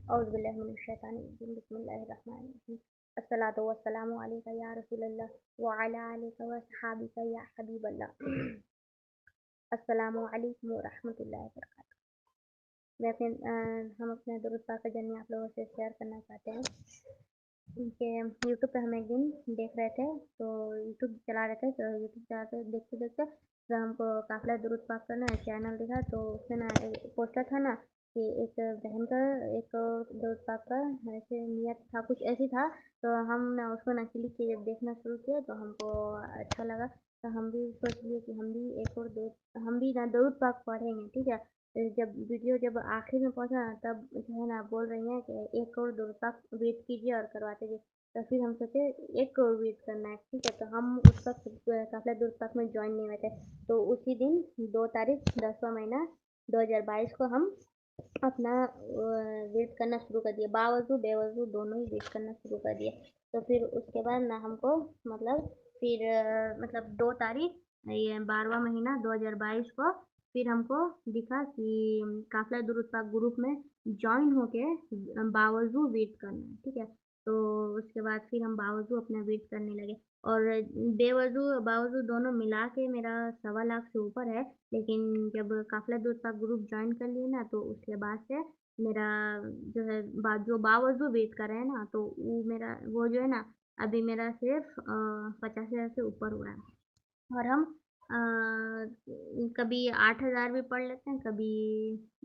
اعوذ باللہ من الشیطان الرجیم بسم اللہ الرحمن الرحیم الصلاۃ والسلام علیک یا رسول اللہ وعلی آلک و صحابک یا حبیب اللہ السلام علیکم ورحمۃ اللہ وبرکاتہ۔ ہم اپنے درود پاک کا جرنی آپ لوگوں سے شیئر کرنا چاہتے ہیں کہ یوٹیوب پہ ہم ایک دن دیکھ رہے تھے، تو یوٹیوب چلا رہے تھے، تو یوٹیوب چلاتے دیکھتے دیکھتے تو ہم کو قافلہ درود پاک کا نا چینل دکھا، تو اس میں نا ایک پوسٹر تھا نا کہ ایک بہن کا ایک درود پاک کا ایسے نیت تھا، کچھ ایسی تھا، تو ہم نا اس کو نا کلک کیے، جب دیکھنا شروع کیا تو ہم کو اچھا لگا، تو ہم بھی سوچ لیے کہ ہم بھی ایک اور ہم بھی نا درود پاک پڑھیں گے، ٹھیک ہے۔ جب ویڈیو جب آخر میں پہنچا تب جو ہے نا بول رہی ہیں کہ ایک اور درود پاک ویٹ کیجیے اور کرواتے جائیے، تو پھر ہم سوچے ایک کروڑ ویٹ کرنا ہے، ٹھیک ہے، تو ہم اس وقت قافلہ درود پاک میں جوائن نہیں ہوئے تھے، تو اسی دن 2 تاریخ 10واں مہینہ 2022 کو ہم اپنا ویٹ کرنا شروع کر دیا، باوضو بے وضو دونوں ہی ویٹ کرنا شروع کر دیا۔ تو پھر اس کے بعد نا ہم کو پھر 2 تاریخ یہ 12واں مہینہ 2022 کو پھر ہم کو دکھا کہ قافلہ درود پاک گروپ میں جوائن ہو کے باوضو ویٹ کرنا ہے، ٹھیک ہے۔ تو اس کے بعد پھر ہم باوضو اپنا ویٹ کرنے لگے، اور بے وضو باوضو دونوں ملا کے میرا 1.25 لاکھ سے اوپر ہے، لیکن جب قافلہ درود پاک گروپ جوائن کر لیے نا تو اس کے بعد سے میرا جو ہے جو باوضو ویٹ کر رہے ہیں نا، تو وہ جو ہے نا ابھی میرا صرف 50,000 سے اوپر ہوا ہے، اور ہم کبھی 8,000 بھی پڑھ لیتے ہیں، کبھی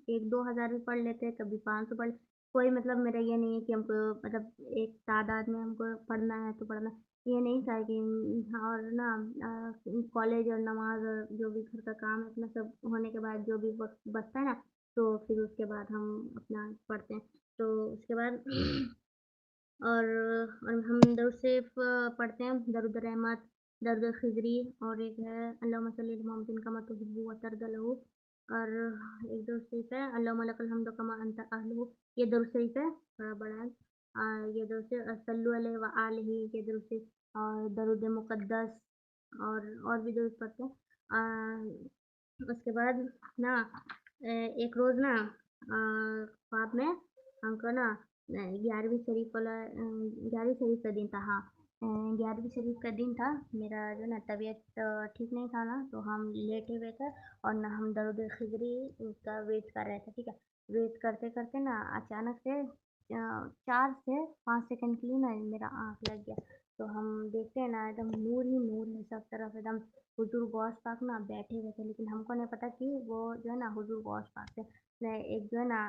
1-2 ہزار بھی پڑھ لیتے ہیں، کبھی 500 پڑھ، کوئی مطلب میرا یہ نہیں ہے کہ ہم کو مطلب ایک تعداد میں ہم کو پڑھنا ہے تو پڑھنا، یہ نہیں تھا کہ اور نا کالج اور نماز اور جو بھی گھر کا کام ہے اپنا سب ہونے کے بعد جو بھی وقت بچتا ہے نا، تو پھر اس کے بعد ہم اپنا پڑھتے ہیں، تو اس کے بعد اور ہم درود شریف پڑھتے ہیں، درود رحمت، درود خضری، اور ایک ہے اللہم صلی علی محمد کما تحب وترضی لہ، اور ایک درود شریف ہے اللہم لک الحمد کما انت اہلہ، یہ درود شریف ہے تھوڑا بڑا ہے، یہ درود شریف صلو علیہ وآلہ، یہ درود شریف، اور درود مقدس، اور بھی درود پڑھتے ہیں۔ اس کے بعد نا ایک روز نا خواب میں ہم کو نا 11ویں شریف والا 11ویں شریف کا دن تھا، ہاں 11ویں شریف کا دن تھا، میرا جو نا طبیعت ٹھیک نہیں تھا نا، تو ہم لیٹے ہوئے تھے اور نہ ہم درود خضری کا ویٹ کر رہے تھے، ٹھیک ہے، ویٹ کرتے کرتے نا اچانک سے 4 سے 5 سیکنڈ کے لیے نا میرا آنکھ لگ گیا، تو ہم دیکھتے ہیں نا ایک دم نور ہی نور ہے سب طرف، ایک دم حضور غوث پاک نا بیٹھے ہوئے تھے، لیکن ہم کو نہیں پتا کہ وہ جو ہے نا حضور غوث پاک تھے، ایک جو ہے نا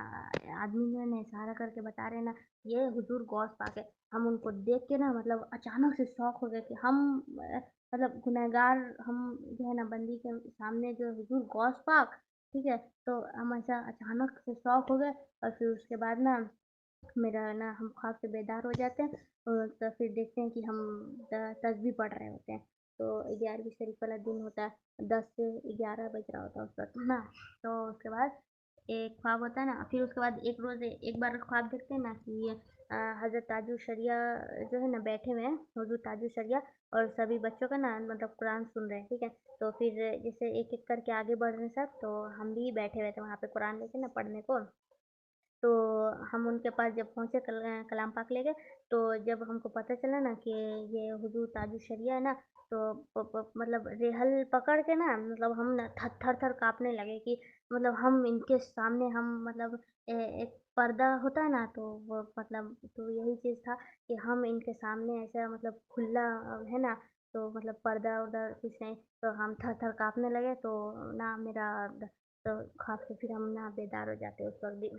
آدمی جو ہے نا اشارہ کر کے بتا رہے نا یہ حضور غوث پاک ہے، ہم ان کو دیکھ کے نا مطلب اچانک سے شوق ہو گئے کہ ہم مطلب گنہگار، ہم جو ہے نا بندی کے سامنے جو حضور غوث پاک، ٹھیک ہے، تو ہم ایسا اچانک سے شوق ہو گئے، اور پھر اس کے بعد نا میرا نا ہم خواب سے بیدار ہو جاتے ہیں، تو پھر دیکھتے ہیں کہ ہم تسبیح پڑھ رہے ہوتے ہیں، تو 11ویں شریف والا دن ہوتا ہے، 10 سے 11 بج رہا ہوتا ہے اس وقت نا، تو اس کے بعد ایک خواب ہوتا ہے نا، پھر اس کے بعد ایک روز ایک بار خواب دیکھتے ہیں نا کہ یہ حضرت تاج الشریعہ جو ہے نا بیٹھے ہوئے ہیں، حضور تاج الشریعہ، اور سبھی بچوں کا نا مطلب قرآن سن رہے ہیں، ٹھیک ہے، تو پھر جیسے ایک ایک کر کے آگے بڑھ رہے ہیں سب، تو ہم بھی بیٹھے ہوئے تھے وہاں پہ قرآن لے کے نا پڑھنے کو، تو ہم ان کے پاس جب پہنچے کلام پاک لے گئے، تو جب ہم کو پتہ چلا نا کہ یہ حضور تاج الشریعہ ہے نا، تو مطلب ریحل پکڑ کے نا مطلب ہم نا تھر تھر کانپنے لگے کہ مطلب ہم ان کے سامنے ہم مطلب ایک پردہ ہوتا ہے نا، تو وہ مطلب تو یہی چیز تھا کہ ہم ان کے سامنے ایسا مطلب کھلا ہے نا، تو مطلب پردہ ادھر کچھ نہیں، تو ہم تھر تھر کانپنے لگے، تو نا میرا تو خواب سے پھر ہم نا بیدار ہو جاتے اس وقت بھی،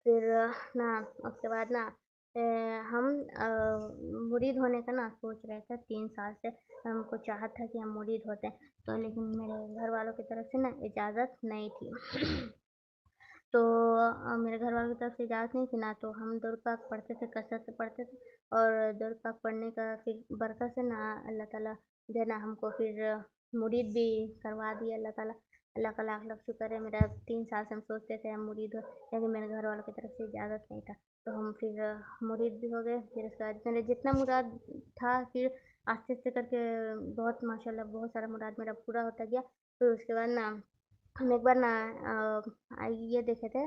پھر نا اس کے بعد نا ہم مرید ہونے کا نا سوچ رہے تھے 3 سال سے، ہم کو چاہت تھا کہ ہم مرید ہوتے ہیں، تو لیکن میرے گھر والوں کی طرف سے نا اجازت نہیں تھی تو میرے گھر والوں کی طرف سے اجازت نہیں تھی نا، تو ہم درود پاک پڑھتے تھے، کثرت سے پڑھتے تھے، اور درود پاک پڑھنے کا پھر برکت سے نا اللہ تعالیٰ جو ہے نا ہم کو پھر مرید بھی کروا دیا اللہ تعالیٰ، اللہ کا لاکھ لاکھ شکر ہے، میرا 3 سال سے ہم سوچتے تھے ہم مرید ہو، لیکن میرے گھر والوں کی طرف سے اجازت نہیں تھا، تو ہم پھر مرید بھی ہو گئے، پھر اس کے بعد میرے جتنا مراد تھا پھر آستے آستے کر کے بہت ماشاء اللہ بہت سارا مراد میرا پورا ہوتا گیا، پھر اس کے بعد نا ہم ایک بار نا یہ دیکھے تھے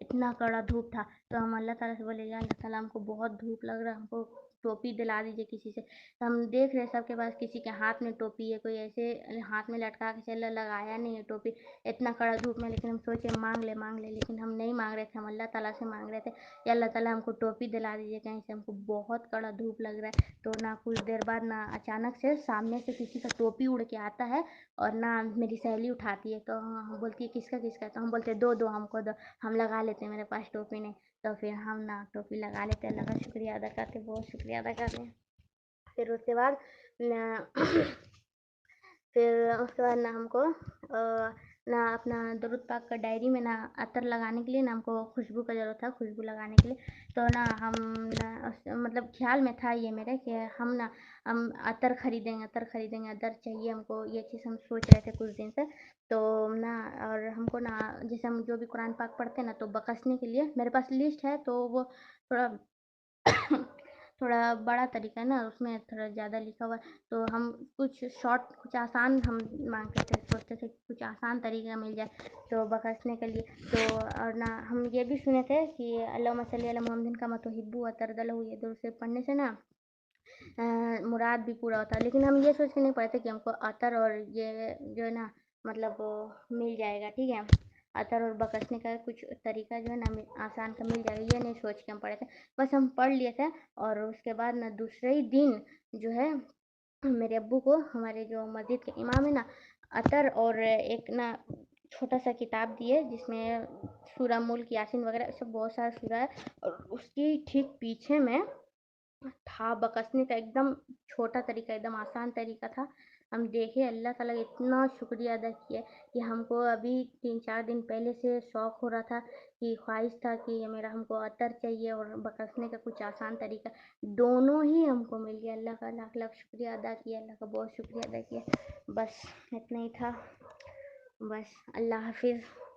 اتنا کڑا دھوپ تھا، تو ہم اللہ تعالیٰ سے بولے یا اللہ تعالیٰ ہم کو بہت دھوپ لگ رہا ہے، ہم کو ٹوپی دلا دیجیے کسی سے۔ تو ہم دیکھ رہے سب کے پاس کسی کے ہاتھ میں ٹوپی ہے، کوئی ایسے ہاتھ میں لٹکا کے چلا لگایا نہیں ہے ٹوپی اتنا کڑا دھوپ میں، لیکن ہم سوچے مانگ لے، لیکن ہم نہیں مانگ رہے تھے، ہم اللہ تعالیٰ سے مانگ رہے تھے کہ اللہ تعالیٰ ہم کو ٹوپی دلا دیجیے کہیں سے، ہم کو بہت کڑا دھوپ لگ رہا ہے۔ تو نہ کچھ دیر بعد نہ اچانک سے سامنے سے کسی کا ٹوپی اڑ کے آتا ہے، اور نہ میری سہیلی اٹھاتی ہے، تو بولتی ہے کس کا، تو ہم بولتے دو ہم کو دو، ہم لگا لیتے ہیں، میرے پاس ٹوپی نہیں۔ تو پھر ہم نہ ٹوپی لگا لیتے، اللہ کا شکریہ ادا کرتے، بہت شکریہ ادا کرتے ہیں۔ پھر اس کے بعد نہ ہم کو نہ اپنا درود پاک کا ڈائری میں نہ عطر لگانے کے لیے، نہ ہم کو خوشبو کا ضرورت تھا خوشبو لگانے کے لیے، تو نہ ہم مطلب خیال میں تھا یہ میرے کہ ہم عطر خریدیں گے، عطر چاہیے ہم کو، یہ چیز ہم سوچ رہے تھے کچھ دن سے۔ تو نہ اور ہم کو نہ جیسے ہم جو بھی قرآن پاک پڑھتے ہیں نا، تو بکسنے کے لیے میرے پاس لسٹ ہے، تو وہ تھوڑا بڑا طریقہ ہے نا، اس میں تھوڑا زیادہ لکھا ہوا ہے، تو ہم کچھ شارٹ کچھ آسان ہم مانگتے تھے، سوچتے تھے کچھ آسان طریقہ مل جائے تو بکسنے کے لیے۔ تو اور نہ ہم یہ بھی سنے تھے کہ اللہم صلی علی محمد کما تحب وترضى، یہ درود سے پڑھنے سے نا مراد بھی پورا ہوتا ہے، لیکن ہم یہ سوچ کے نہیں پڑھے تھے کہ ہم کو عطر اور یہ جو ہے نا مطلب مل جائے گا، ٹھیک ہے، عطر اور بکسنے کا کچھ طریقہ جو ہے نا آسان کا مل جائے گا، یہ نہیں سوچ کے ہم پڑھے تھے، بس ہم پڑھ لیے تھے۔ اور اس کے بعد نا دوسرے ہی دن جو ہے میرے ابو کو ہمارے جو مسجد کے امام ہے نا عطر اور ایک نا چھوٹا سا کتاب دیے، جس میں سورہ ملک یاسین وغیرہ ایسے بہت سارا سورہ ہے، اور اس کی ٹھیک پیچھے میں تھا بکسنے کا ایک دم چھوٹا طریقہ، ایک دم آسان طریقہ تھا۔ ہم دیکھے اللہ تعالیٰ کا اتنا شکریہ ادا کیا کہ ہم کو ابھی 3-4 دن پہلے سے شوق ہو رہا تھا، کہ خواہش تھا کہ میرا ہم کو عطر چاہیے اور بکسنے کا کچھ آسان طریقہ، دونوں ہی ہم کو مل گیا۔ اللہ کا لاکھ لاکھ شکریہ ادا کیا، اللہ کا بہت شکریہ ادا کیا۔ بس اتنا ہی تھا، بس اللہ حافظ۔